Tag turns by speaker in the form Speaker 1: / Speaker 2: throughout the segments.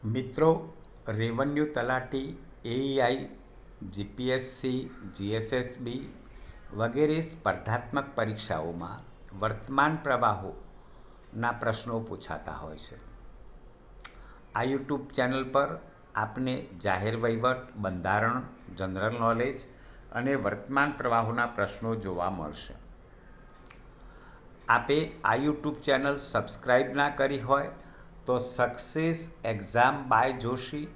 Speaker 1: મિત્રો, રેવન્યુ તલાટી, એઈઆઈ, GPSC, GSSB વગેરે સ્પર્ધાત્મક પરીક્ષાઓમાં વર્તમાન પ્રવાહોના પ્રશ્નો પૂછાતા હોય છે. આ યુટ્યુબ ચેનલ પર આપને જાહેર વહીવટ, બંધારણ, જનરલ નોલેજ અને વર્તમાન પ્રવાહોના પ્રશ્નો જોવા મળશે. આપે આ યુટ્યુબ ચેનલ સબસ્ક્રાઈબ ના કરી હોય તો success exam by Joshi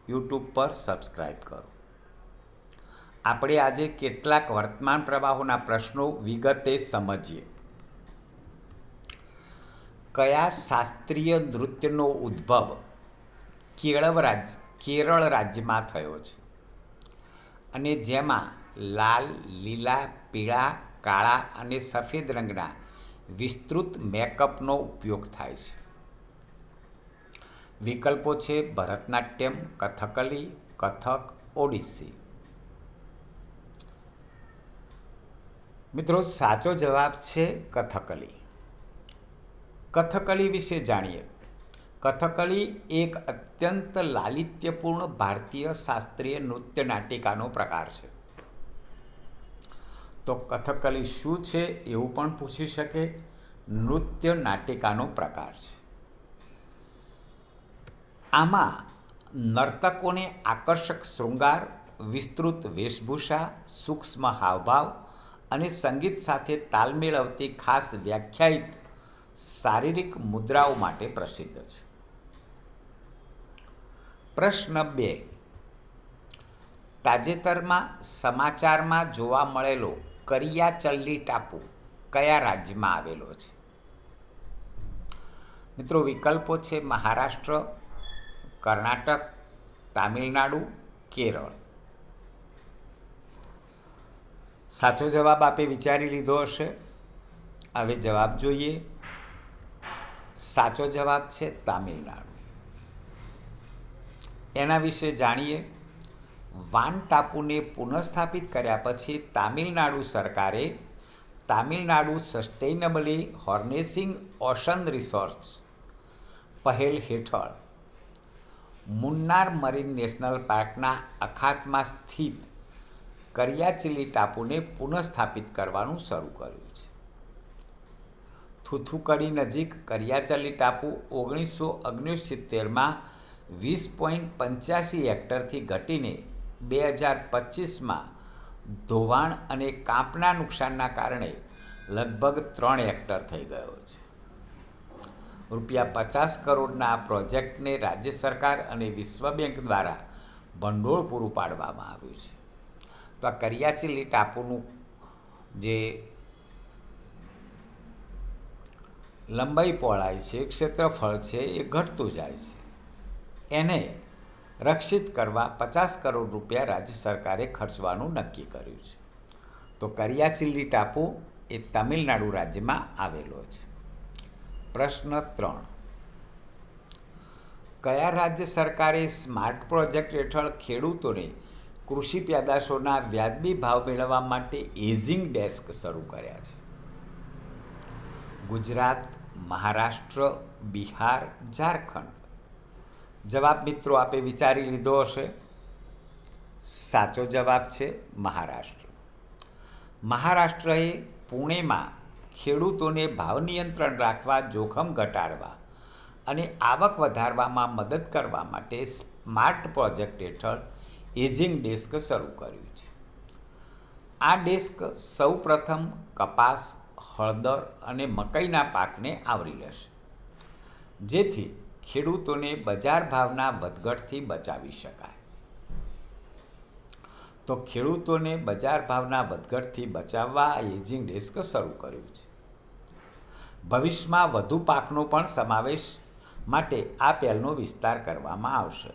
Speaker 1: YouTube પર સબસ્ક્રાઈબ કરો. આપણે આજે કેટલાક વર્તમાન પ્રવાહોના પ્રશ્નો વિગતે સમજીએ. કયા શાસ્ત્રીય નૃત્યનો ઉદ્ભવ કેરળ રાજ્યમાં થયો છે અને જેમાં લાલ, લીલા, પીળા, કાળા અને સફેદ રંગના વિસ્તૃત મેકઅપનો ઉપયોગ થાય છે? વિકલ્પો છે ભરતનાટ્યમ, કથકલી, કથક, ઓડિસી. મિત્રો, સાચો જવાબ છે કથકલી. કથકલી વિશે જાણીએ. કથકલી એક અત્યંત લાલિત્યપૂર્ણ ભારતીય શાસ્ત્રીય નૃત્ય નાટિકાનો પ્રકાર છે. તો કથકલી શું છે એવું પણ પૂછી શકે. નૃત્ય નાટિકાનો પ્રકાર છે. આમાં નર્તકોને આકર્ષક શૃંગાર, વિસ્તૃત વેશભૂષા, સૂક્ષ્મ હાવભાવ અને સંગીત સાથે તાલ મેળવતી ખાસ વ્યાખ્યાયિત શારીરિક મુદ્રાઓ માટે પ્રસિદ્ધ છે. પ્રશ્ન 2. તાજેતરમાં સમાચારમાં જોવા મળેલો કરિયાચલ્લી ટાપુ કયા રાજ્યમાં આવેલો છે? મિત્રો, વિકલ્પો છે મહારાષ્ટ્ર, કર્ણાટક, તામિલનાડુ, કેરળ. સાચો જવાબ આપે વિચારી લીધો હશે. હવે જવાબ જોઈએ. સાચો જવાબ છે તામિલનાડુ. એના વિશે જાણીએ. વાન ટાપુને પુનઃસ્થાપિત કર્યા પછી તામિલનાડુ સરકારે તામિલનાડુ સસ્ટેઇનેબલી હાર્નેસિંગ ઓશન રિસોર્સ પહેલ હેઠળ મુન્નાર મરીન નેશનલ પાર્કના અખાતમાં સ્થિત કરિયાચિલી ટાપુને પુનઃસ્થાપિત કરવાનું શરૂ કર્યું છે. થુથુકડી નજીક કરિયાચલ્લી ટાપુ 1969માં 20.85 હેક્ટરથી ઘટીને 2025માં ધોવાણ અને કાંપના નુકસાનના કારણે લગભગ 3 હેક્ટર થઈ ગયો છે. ₹50 કરોડના આ પ્રોજેક્ટને રાજ્ય સરકાર અને વિશ્વ બેંક દ્વારા ભંડોળ પૂરું પાડવામાં આવ્યું છે. તો આ કરિયાચિલી ટાપુનું જે લંબાઈ પહોળાઈ છે, ક્ષેત્રફળ છે, એ ઘટતું જાય છે. એને રક્ષિત કરવા ₹50 કરોડ રાજ્ય સરકારે ખર્ચવાનું નક્કી કર્યું છે. તો કરિયાચિલી ટાપુ એ તમિલનાડુ રાજ્યમાં આવેલો છે. પ્રશ્ન 3. કયા રાજ્ય સરકારે સ્માર્ટ પ્રોજેક્ટ હેઠળ ખેડૂતોને કૃષિ પેદાશોના વ્યાજબી ભાવ મેળવવા માટે હેઝિંગ ડેસ્ક શરૂ કર્યા છે? ગુજરાત, મહારાષ્ટ્ર, બિહાર, ઝારખંડ. જવાબ મિત્રો આપે વિચારી લીધો હશે. સાચો જવાબ છે મહારાષ્ટ્ર. મહારાષ્ટ્રએ પુણેમાં ખેડૂતોને ભાવ નિયંત્રણ રાખવા, જોખમ ઘટાડવા અને આવક વધારવામાં મદદ કરવા માટે સ્માર્ટ પ્રોજેક્ટ હેઠળ હેઝિંગ ડેસ્ક શરૂ કર્યું છે. આ ડેસ્ક સૌપ્રથમ કપાસ, હળદર અને મકાઈના પાકને આવરી લેશે, જેથી ખેડૂતોને બજાર ભાવના વધઘટથી બચાવી શકાય. તો ખેડૂતોને બજાર ભાવના વધઘટથી બચાવવા આ હેઝિંગ ડેસ્ક શરૂ કર્યું છે. ભવિષ્યમાં વધુ પાકનો પણ સમાવેશ માટે આ પહેલનો વિસ્તાર કરવામાં આવશે.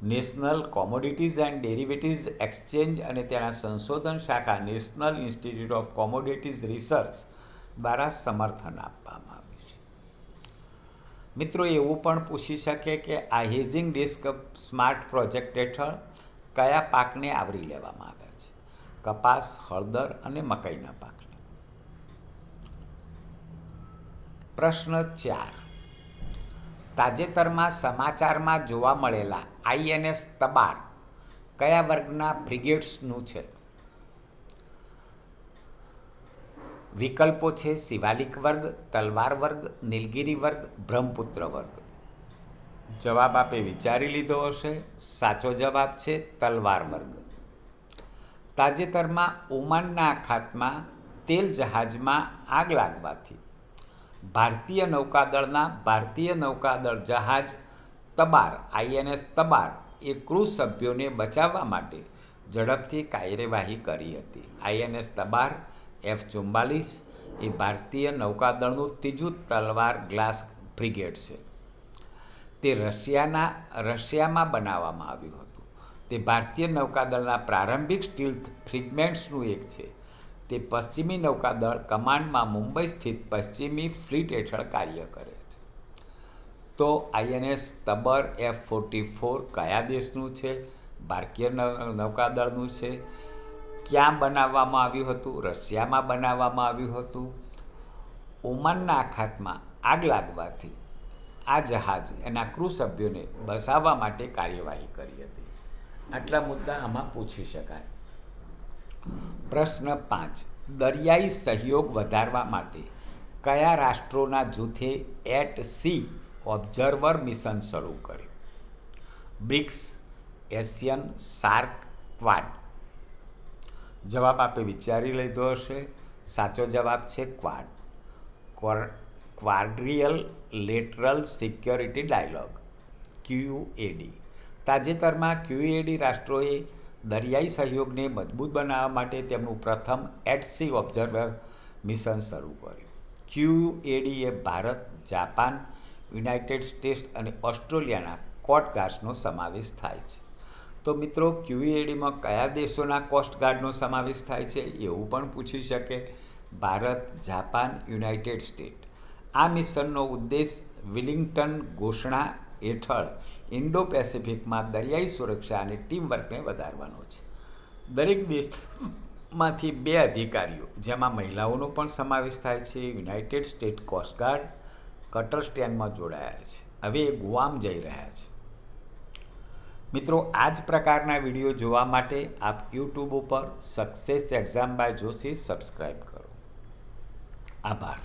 Speaker 1: National commodities and derivatives exchange અને તેના સંશોધન શાખા national institute of commodities research દ્વારા સમર્થન આપવામાં આવ્યું છે. મિત્રો, એવું પણ પૂછી શકે કે આ હેઝિંગ ડેસ્ક સ્માર્ટ પ્રોજેક્ટ હેઠળ કયા પાકને આવરી લેવામાં આવ્યા છે? કપાસ, હળદર અને મકાઈના પાકને. પ્રશ્ન 4. તાજેતરમાં સમાચારમાં જોવા મળેલા INS તબાર કયા વર્ગના ફ્રિગેટ્સનું છે? વિકલ્પો છે શિવાલિક વર્ગ, તલવાર વર્ગ, નીલગિરી વર્ગ, બ્રહ્મપુત્ર વર્ગ. જવાબ આપે વિચારી લીધો હશે. સાચો જવાબ છે તલવાર વર્ગ. તાજેતરમાં ઓમાનના અખાતમાં તેલ જહાજમાં આગ લાગવાથી ભારતીય નૌકાદળ જહાજ તબાર INS તબાર એ ક્રૂ સભ્યોને બચાવવા માટે ઝડપથી કાર્યવાહી કરી હતી. INS તબાર F-44 એ ભારતીય નૌકાદળનું ત્રીજું તલવાર ગ્લાસ ફ્રિગેટ છે. તે રશિયામાં બનાવવામાં આવ્યું હતું. તે ભારતીય નૌકાદળના પ્રારંભિક સ્ટીલ્થ ફ્રિગમેન્ટ્સનું એક છે. તે પશ્ચિમી નૌકાદળ કમાન્ડમાં મુંબઈ સ્થિત પશ્ચિમી ફ્લીટ હેઠળ કાર્ય કરે છે. તો INS તબર F-44 કયા દેશનું છે? ભારતીય નૌકાદળનું છે. ક્યાં બનાવવામાં આવ્યું હતું? રશિયામાં બનાવવામાં આવ્યું હતું. ઓમાનના અખાતમાં આગ લાગવાથી આ જહાજ એના ક્રૂ સભ્યોને બચાવવા માટે કાર્યવાહી કરી હતી. આટલા મુદ્દા આમાં પૂછી શકાય. પ્રશ્ન 5. દરિયાઈ સહયોગ વધારવા માટે કયા રાષ્ટ્રોના જૂથે એટ સી ઓબ્ઝર્વર મિશન શરૂ કર્યું? BRICS, ASEAN, SAARC, Quad. જવાબ આપે વિચારી લીધો હશે. સાચો જવાબ છે Quad. Quadrilateral security dialogue QUAD. તાજેતરમાં QUAD રાષ્ટ્રોએ દરિયાઈ સહયોગને મજબૂત બનાવવા માટે તેમનું પ્રથમ એટ સી ઓબ્ઝર્વર મિશન શરૂ કર્યું. QUAD એ ભારત, જાપાન, યુનાઇટેડ સ્ટેટ્સ અને ઓસ્ટ્રેલિયાના કોસ્ટગાર્ડ્સનો સમાવેશ થાય છે. તો મિત્રો, QUADમાં કયા દેશોના કોસ્ટગાર્ડનો સમાવેશ થાય છે એવું પણ પૂછી શકે. Bharat, Japan, United states. આ મિશનનો ઉદ્દેશ વિલિંગ્ટન ઘોષણા હેઠળ ઇન્ડો પેસિફિકમાં દરિયાઈ સુરક્ષા અને ટીમવર્કને વધારવાનો છે. દરેક દેશમાંથી 2 અધિકારીઓ, જેમાં મહિલાઓનો પણ સમાવેશ થાય છે, યુનાઇટેડ સ્ટેટ્સ કોસ્ટગાર્ડ કટર સ્ટેન્ડમાં જોડાયા છે. હવે એ ગુઆમ જઈ રહ્યા છે. મિત્રો, આ જ પ્રકારના વિડીયો જોવા માટે આપ YouTube ઉપર success exam by Joshi subscribe કરો. આભાર.